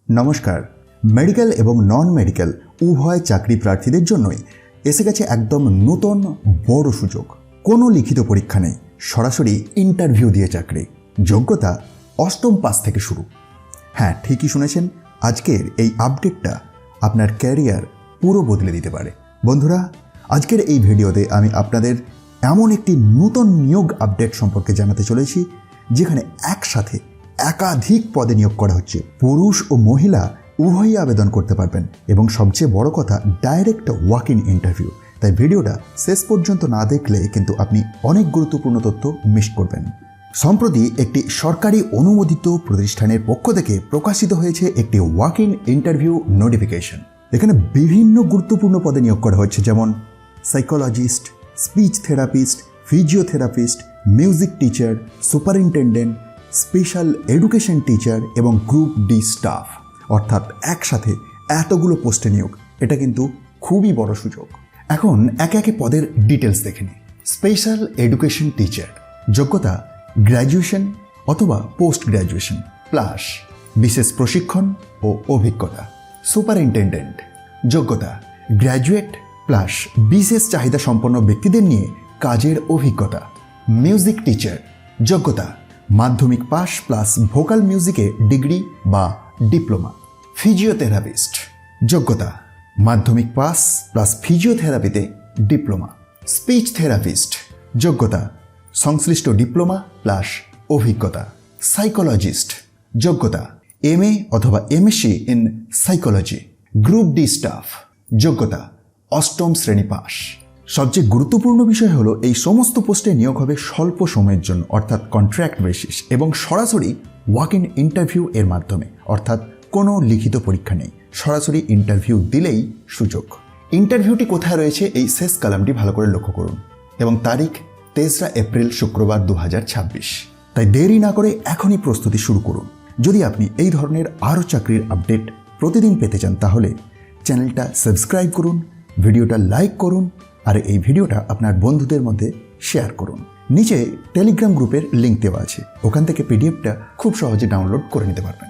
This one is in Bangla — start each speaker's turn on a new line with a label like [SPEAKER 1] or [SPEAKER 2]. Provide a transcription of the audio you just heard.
[SPEAKER 1] নমস্কার। মেডিকেল এবং নন মেডিকেল উভয় চাকরি প্রার্থীদের জন্যই এসে গেছে একদম নতুন বড় সুযোগ। কোনো লিখিত পরীক্ষা নেই, সরাসরি ইন্টারভিউ দিয়ে চাকরি। যোগ্যতা অষ্টম পাস থেকে শুরু। হ্যাঁ, ঠিকই শুনেছেন, আজকের এই আপডেটটা আপনার ক্যারিয়ার পুরো বদলে দিতে পারে। বন্ধুরা, আজকের এই ভিডিওতে আমি আপনাদের এমন একটি নতুন নিয়োগ আপডেট সম্পর্কে জানাতে চলেছি, যেখানে একসাথে একাধিক পদে নিয়োগ করা হচ্ছে। পুরুষ ও মহিলা উভয়ই আবেদন করতে পারবেন এবং সবচেয়ে বড় কথা, ডাইরেক্ট ওয়াক ইন ইন্টারভিউ। তাই ভিডিওটা শেষ পর্যন্ত না দেখলে কিন্তু আপনি অনেক গুরুত্বপূর্ণ তথ্য মিস করবেন। সম্প্রতি একটি সরকারি অনুমোদিত প্রতিষ্ঠানের পক্ষ থেকে প্রকাশিত হয়েছে একটি ওয়াক ইন ইন্টারভিউ নোটিফিকেশন। এখানে বিভিন্ন গুরুত্বপূর্ণ পদে নিয়োগ করা হচ্ছে, যেমন psychologist, speech therapist, physiotherapist, music teacher, superintendent, special education teacher এবং গ্রুপ ডি স্টাফ। অর্থাৎ একসাথে এতগুলো পোস্টে নিয়োগ, এটা কিন্তু খুবই বড় সুযোগ। এখন একে একে পদের ডিটেলস দেখে নিই। স্পেশাল এডুকেশন টিচার, যোগ্যতা গ্র্যাজুয়েশন অথবা পোস্ট গ্র্যাজুয়েশন প্লাস বিশেষ প্রশিক্ষণ ও অভিজ্ঞতা। সুপারিনটেন্ডেন্ট, যোগ্যতা গ্র্যাজুয়েট প্লাস বিশেষ চাহিদা সম্পন্ন ব্যক্তিদের নিয়ে কাজের অভিজ্ঞতা। মিউজিক টিচার, যোগ্যতা মাধ্যমিক পাস প্লাস ভোকাল মিউজিকে ডিগ্রি বা ডিপ্লোমা। ফিজিওথেরাপিস্ট, যোগ্যতা মাধ্যমিক পাস প্লাস ফিজিওথেরাপিতে ডিপ্লোমা। স্পিচ থেরাপিস্ট, যোগ্যতা সংশ্লিষ্ট ডিপ্লোমা প্লাস অভিজ্ঞতা। সাইকোলজিস্ট, যোগ্যতা MA অথবা MSc in psychology. Group D staff, যোগ্যতা অষ্টম শ্রেণী পাস। সবচেয়ে গুরুত্বপূর্ণ বিষয় হলো, এই সমস্ত পোস্টে নিয়োগ হবে স্বল্প সময়ের জন্য, অর্থাৎ কন্ট্রাক্ট বেসিস, এবং সরাসরি ওয়াক ইন ইন্টারভিউ এর মাধ্যমে, অর্থাৎ কোনো লিখিত পরীক্ষা নেই, সরাসরি ইন্টারভিউ দিলেই সুযোগ। ইন্টারভিউটি কোথায় রয়েছে, এই শেষ কলামটি ভালো করে লক্ষ্য করুন, এবং তারিখ 3রা এপ্রিল শুক্রবার 2026। তাই দেরি না করে এখনই প্রস্তুতি শুরু করুন। যদি আপনি এই ধরনের আরও চাকরির আপডেট প্রতিদিন পেতে চান, তাহলে চ্যানেলটা সাবস্ক্রাইব করুন, ভিডিওটা লাইক করুন, আর এই ভিডিওটা আপনার বন্ধুদের মধ্যে শেয়ার করুন। নিচে টেলিগ্রাম গ্রুপের লিঙ্ক দেওয়া আছে, ওখান থেকে PDFটা খুব সহজে ডাউনলোড করে নিতে পারবেন।